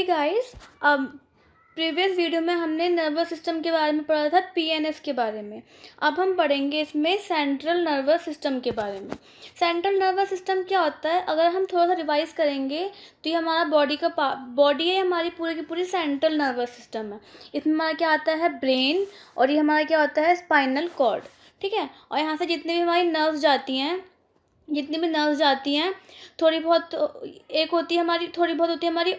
Guys, अब previous video में हमने नर्वस सिस्टम के बारे में पढ़ा था, पीएनएस के बारे में। अब हम पढ़ेंगे इसमें सेंट्रल नर्वस सिस्टम के बारे में। सेंट्रल नर्वस सिस्टम क्या होता है, अगर हम थोड़ा सा रिवाइज करेंगे तो ये हमारा बॉडी है, हमारी पूरी की पूरी सेंट्रल नर्वस सिस्टम है। इसमें हमारा क्या आता है, ब्रेन, और ये हमारा क्या होता है, स्पाइनल कॉर्ड। ठीक है, और यहाँ से जितनी भी हमारी नर्व्स जाती हैं थोड़ी बहुत, एक होती है हमारी, थोड़ी बहुत होती है हमारी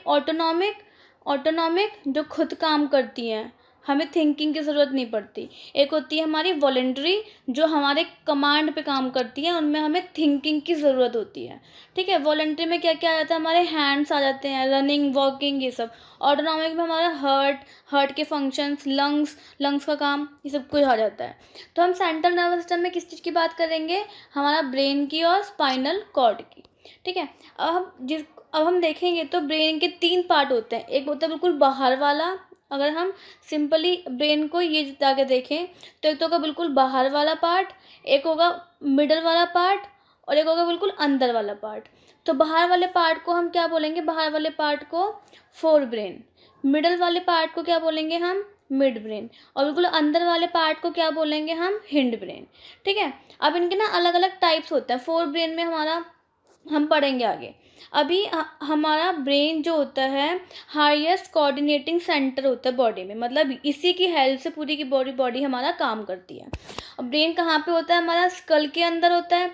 ऑटोनॉमिक जो खुद काम करती हैं, हमें थिंकिंग की ज़रूरत नहीं पड़ती। एक होती है हमारी वॉलेंट्री जो हमारे कमांड पे काम करती है, उनमें हमें थिंकिंग की ज़रूरत होती है। ठीक है, वॉलेंट्री में क्या क्या आ जाता है, हमारे हैंड्स आ जाते हैं, रनिंग, वॉकिंग, ये सब। ऑटोनॉमिक में हमारा हार्ट के फंक्शंस, लंग्स का काम, ये सब कुछ आ जाता है। तो हम सेंट्रल नर्वस सिस्टम में किस चीज़ की बात करेंगे, हमारा ब्रेन की और स्पाइनल कॉर्ड की। ठीक है, अब हम देखेंगे तो ब्रेन के 3 पार्ट होते हैं। एक होता है बिल्कुल बाहर वाला, अगर हम सिंपली ब्रेन को ये जाके देखें तो एक तो होगा बिल्कुल बाहर वाला पार्ट, एक होगा मिडल वाला पार्ट, और एक होगा बिल्कुल अंदर वाला पार्ट। तो बाहर वाले पार्ट को हम क्या बोलेंगे, बाहर वाले पार्ट को फोर ब्रेन। मिडल वाले पार्ट को क्या बोलेंगे हम, मिड ब्रेन। और बिल्कुल अंदर वाले पार्ट को क्या बोलेंगे हम, हिंड ब्रेन। ठीक है, अब इनके ना अलग अलग टाइप्स होते हैं। फोर ब्रेन में हमारा हम पढ़ेंगे आगे। अभी हमारा ब्रेन जो होता है हाईएस्ट कोऑर्डिनेटिंग सेंटर होता है बॉडी में, मतलब इसी की हेल्प से पूरी की बॉडी हमारा काम करती है। अब ब्रेन कहाँ पे होता है, हमारा स्कल के अंदर होता है।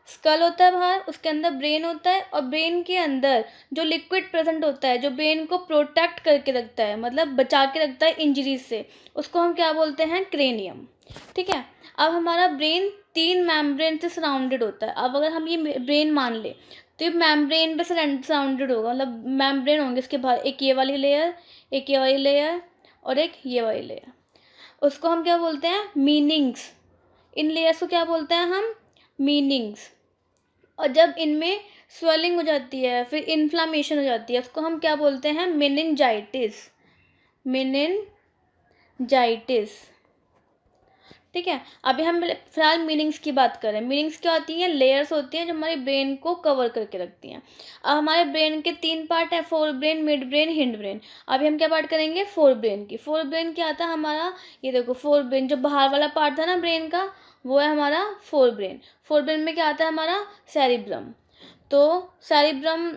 स्कल होता है बाहर, उसके अंदर ब्रेन होता है, और ब्रेन के अंदर जो लिक्विड प्रेजेंट होता है, जो ब्रेन को प्रोटेक्ट करके रखता है, मतलब बचा के रखता है इंजरीज से, उसको हम क्या बोलते हैं, क्रेनियम। ठीक है, अब हमारा ब्रेन 3 मेम्ब्रेन से सराउंडेड होता है। अब अगर हम ये ब्रेन मान ले तो ये मेम्ब्रेन पे सराउंडेड होगा, मतलब मेम्ब्रेन होंगे इसके बाहर, एक ये वाली लेयर, एक ये वाली लेयर, और एक ये वाली लेयर। उसको हम क्या बोलते हैं, मीनिंग्स। इन लेयर्स को क्या बोलते हैं हम, मीनिंग्स। और जब इनमें स्वेलिंग हो जाती है, फिर इन्फ्लामेशन हो जाती है, उसको हम क्या बोलते हैं, मेनिंजाइटिस। मेनिंजाइटिस। ठीक है, अभी हम फिलहाल मीनिंग्स की बात करें। मीनिंग्स क्या होती हैं, लेयर्स होती हैं जो हमारे ब्रेन को कवर करके रखती हैं। अब हमारे ब्रेन के 3 पार्ट हैं, fore brain, mid brain, hind brain. अभी हम क्या बात करेंगे, फोर ब्रेन की। फोर ब्रेन क्या आता है हमारा, ये देखो, फोर ब्रेन जो बाहर वाला पार्ट था ना ब्रेन का, वो है हमारा फोर ब्रेन। फोर ब्रेन में क्या आता है हमारा, सेरिब्रम। तो सेरिब्रम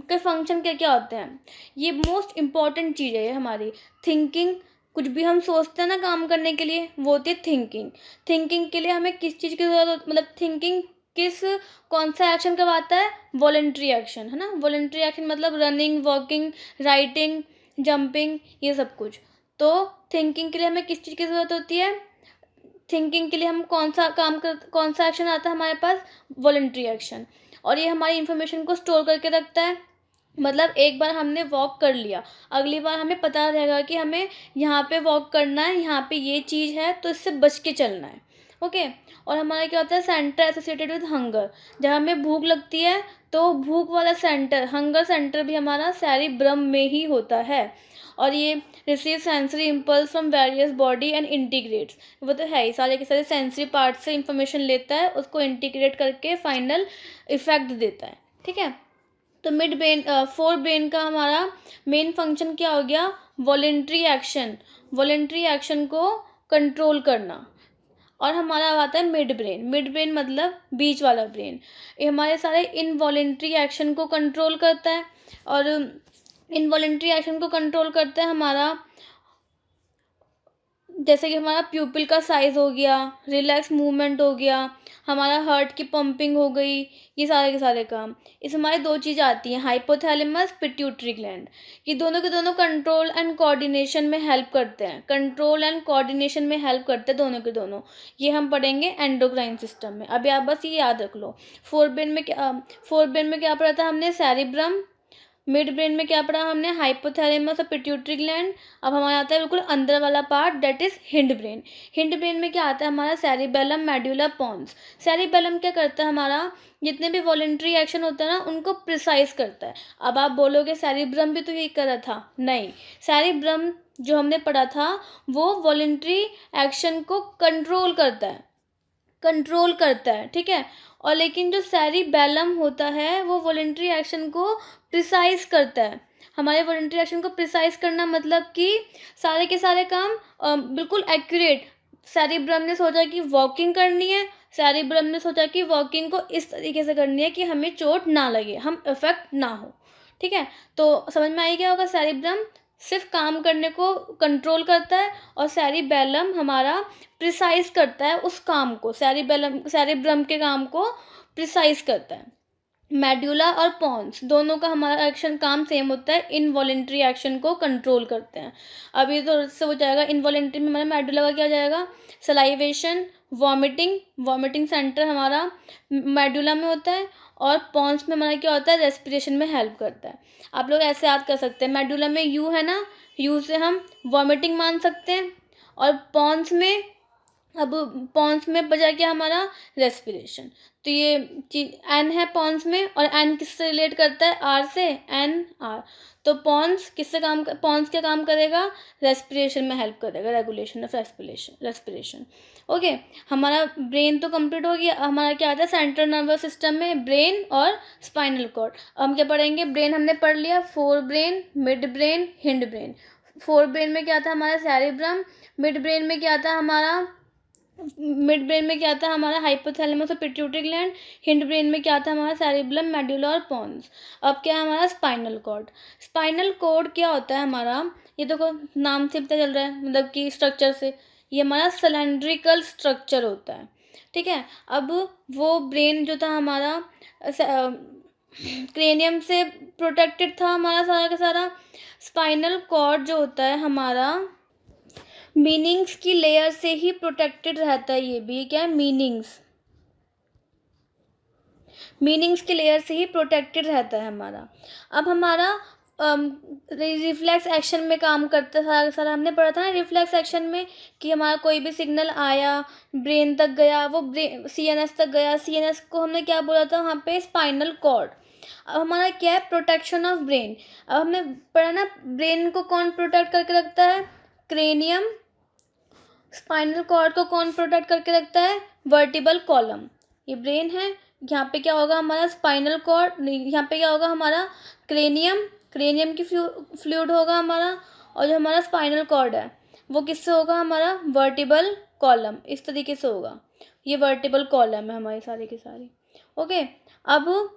के फंक्शन क्या क्या होते हैं, ये मोस्ट इम्पॉर्टेंट चीज़ है ये हमारी। थिंकिंग, कुछ भी हम सोचते हैं ना काम करने के लिए, वो होती है थिंकिंग। थिंकिंग के लिए हमें किस चीज़ की ज़रूरत, मतलब थिंकिंग कौन सा एक्शन करवाता है, वॉलेंट्री एक्शन, है ना। वॉलेंट्री एक्शन मतलब रनिंग, वॉकिंग, राइटिंग, जंपिंग, ये सब कुछ। तो थिंकिंग के लिए हमें किस चीज़ की ज़रूरत होती है, थिंकिंग के लिए हम कौन सा एक्शन आता है हमारे पास, वॉलेंट्री एक्शन। और ये हमारी इन्फॉर्मेशन को स्टोर करके रखता है। मतलब एक बार हमने वॉक कर लिया, अगली बार हमें पता रहेगा कि हमें यहाँ पे वॉक करना है, यहाँ पे ये चीज़ है, तो इससे बच के चलना है। ओके, और हमारा क्या होता है, सेंटर एसोसिएटेड विद हंगर। जब हमें भूख लगती है तो भूख वाला सेंटर, हंगर सेंटर भी हमारा सेरिब्रम में ही होता है। और ये receive sensory impulse from various body and integrates, वो तो है ही, सारे के सारे सेंसरी पार्ट से इंफॉर्मेशन लेता है, उसको इंटीग्रेट करके फाइनल इफेक्ट देता है। ठीक है, तो मिड ब्रेन, फोर ब्रेन का हमारा मेन फंक्शन क्या हो गया, वॉलेंट्री एक्शन। वॉलेंट्री एक्शन को कंट्रोल करना। और हमारा आता है मिड ब्रेन। मिड ब्रेन मतलब बीच वाला ब्रेन, ये हमारे सारे इनवॉलेंट्री एक्शन को कंट्रोल करता है। और इनवॉलेंट्री एक्शन को कंट्रोल करता है हमारा, जैसे कि हमारा प्यूपिल का साइज हो गया, रिलैक्स मूवमेंट हो गया, हमारा हार्ट की पंपिंग हो गई, ये सारे के सारे काम। इसमें हमारी 2 चीज़ें आती हैं, हाइपोथैलेमस, पिट्यूटरी ग्लैंड। ये दोनों के दोनों कंट्रोल एंड कोऑर्डिनेशन में हेल्प करते हैं, कंट्रोल एंड कोऑर्डिनेशन में हेल्प करते हैं दोनों के दोनों। ये हम पढ़ेंगे एंडोक्राइन सिस्टम में। अभी आप बस ये याद रख लो, फोर ब्रेन में क्या पढ़ा था हमने, सेरिब्रम। मिड ब्रेन में क्या पढ़ा हमने, हाइपोथैलेमस और पिट्यूटरी ग्लैंड। अब हमारा आता है बिल्कुल अंदर वाला part, that is hind brain. Hind brain में क्या आता है हमारा, सेरिबेलम, मेडुला पोन्स। सेरिबेलम क्या करता है हमारा, जितने भी वॉलेंट्री एक्शन होता है ना उनको प्रिसाइज करता है। अब आप बोलोगे सेरिब्रम भी तो यही कर रहा था, नहीं। सेरिब्रम जो हमने पढ़ा था वो वॉलेंट्री एक्शन को कंट्रोल करता है। ठीक है, और लेकिन जो सेरिबेलम होता है वो वॉलेंट्री एक्शन को प्रिसाइज करता है। हमारे वॉलंटरी एक्शन को प्रिसाइज करना मतलब कि सारे के सारे काम बिल्कुल एक्यूरेट। सेरिब्रम ने सोचा कि वॉकिंग करनी है, सेरिब्रम ने सोचा कि वॉकिंग को इस तरीके से करनी है कि हमें चोट ना लगे, हम इफेक्ट ना हो। ठीक है, तो समझ में आई क्या होगा? सेरिब्रम सिर्फ काम करने को कंट्रोल करता है और सेरिबेलम हमारा प्रिसाइज करता है उस काम को, सेरिब्रम के काम को प्रिसाइज करता है। मेडुला और पॉन्स दोनों का हमारा एक्शन काम सेम होता है, इनवॉलेंट्री एक्शन को कंट्रोल करते हैं। अभी तो से हो जाएगा इनवॉलेंट्री में हमारा मेडुला का क्या जाएगा? सलाइवेशन, वॉमिटिंग, वॉमिटिंग सेंटर हमारा मेडुला में होता है, और पॉन्स में हमारा क्या होता है? रेस्पिरेशन में हेल्प करता है। आप लोग ऐसे याद कर सकते हैं, मेडुला में यू है ना, यू से हम वॉमिटिंग मान सकते हैं, और पॉन्स में, अब पॉन्स में बचा क्या हमारा? रेस्पिरेशन। तो ये चीज एन है पॉन्स में, और एन किससे रिलेट करता है? आर से, एन आर। तो पॉन्स किससे पॉन्स क्या काम करेगा? रेस्पिरेशन में हेल्प करेगा, रेगुलेशन ऑफ रेस्पिरेशन। ओके, हमारा ब्रेन तो कंप्लीट हो गया। हमारा क्या आता है सेंट्रल नर्वस सिस्टम में? ब्रेन और स्पाइनल कॉर्ड। हम क्या पढ़ेंगे? ब्रेन हमने पढ़ लिया, fore brain, mid brain, hind brain. Fore brain में क्या था? हमारा सेरिब्रम। मिड ब्रेन में क्या था हमारा? मिड ब्रेन में क्या था हमारा? हाइपोथैलेमस और पिट्यूटरी ग्लैंड। हिंड ब्रेन में क्या था हमारा? सेरिबेलम, मेडुला और पॉन्स। अब क्या है हमारा? Spinal cord. स्पाइनल कॉर्ड क्या होता है हमारा? ये देखो नाम से पता चल रहा है, मतलब कि स्ट्रक्चर से, ये हमारा सिलेंड्रिकल स्ट्रक्चर होता है। ठीक है, अब वो ब्रेन जो था हमारा क्रेनियम से प्रोटेक्टेड था हमारा सारा का सारा। स्पाइनल कॉर्ड जो होता है हमारा मीनिंग्स की लेयर से ही प्रोटेक्टेड रहता है। ये भी क्या है? मीनिंग्स की लेयर से ही प्रोटेक्टेड रहता है हमारा। अब हमारा रिफ्लेक्स एक्शन में काम करता था सारा, हमने पढ़ा था ना रिफ्लेक्स एक्शन में, कि हमारा कोई भी सिग्नल आया, ब्रेन तक गया, वो ब्रेन सीएनएस तक गया, सीएनएस को हमने क्या बोला था वहाँ पे? Spinal cord. अब हमारा क्या है? Protection of brain. अब हमने पढ़ा ना, ब्रेन को कौन प्रोटेक्ट करके रखता है? क्रेनियम। स्पाइनल कॉर्ड को कौन प्रोटेक्ट करके रखता है? Vertebral column. ये ब्रेन है, यहाँ पे क्या होगा हमारा? Spinal cord. यहाँ पे क्या होगा हमारा? क्रेनियम, क्रेनियम की फ्लूइड होगा हमारा, और जो हमारा स्पाइनल कॉर्ड है वो किससे होगा हमारा? Vertebral column. इस तरीके से होगा, ये वर्टिबल कॉलम है हमारी सारी की सारी। ओके, अब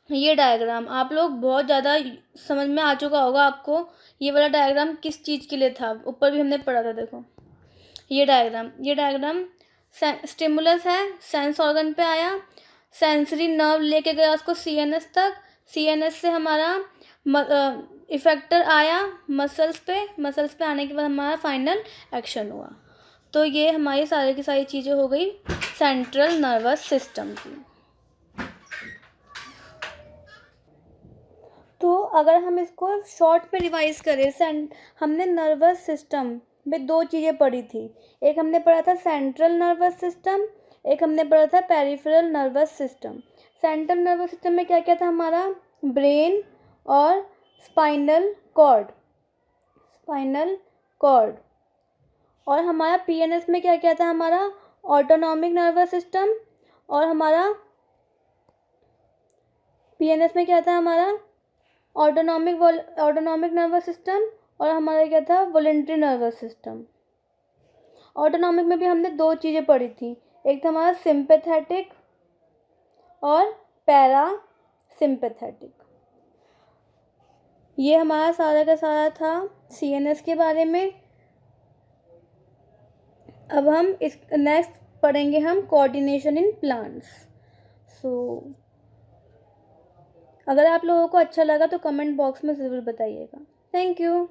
ये डायग्राम आप लोग बहुत ज़्यादा समझ में आ चुका होगा आपको। ये वाला डायग्राम किस चीज़ के लिए था? ऊपर भी हमने पढ़ा था, देखो ये डायग्राम स्टिमुलस है, सेंस ऑर्गन पे आया, सेंसरी नर्व लेके गया उसको सीएनएस तक, सीएनएस से हमारा इफेक्टर आया मसल्स पे आने के बाद हमारा फाइनल एक्शन हुआ। तो ये हमारी सारी की सारी चीज़ें हो गई सेंट्रल नर्वस सिस्टम की। तो अगर हम इसको शॉर्ट में रिवाइज करें, हमने नर्वस सिस्टम में दो चीज़ें पढ़ी थी। एक हमने पढ़ा था सेंट्रल नर्वस सिस्टम, एक हमने पढ़ा था peripheral nervous system. Central nervous system में क्या क्या था हमारा? ब्रेन और स्पाइनल कॉर्ड। और हमारा पीएनएस में क्या क्या था हमारा? ऑटोनॉमिक नर्वस सिस्टम, और हमारा पीएनएस में क्या था हमारा? ऑटोनॉमिक नर्वस सिस्टम, और हमारा क्या था? Voluntary nervous system. ऑटोनॉमिक में भी हमने दो चीज़ें पढ़ी थी, एक था हमारा सिंपैथेटिक और पैरा सिंपैथेटिक। ये हमारा सारा का सारा था सीएनएस के बारे में। अब हम इस नेक्स्ट पढ़ेंगे हम कोऑर्डिनेशन इन प्लांट्स। अगर आप लोगों को अच्छा लगा तो कमेंट बॉक्स में ज़रूर बताइएगा। Thank you.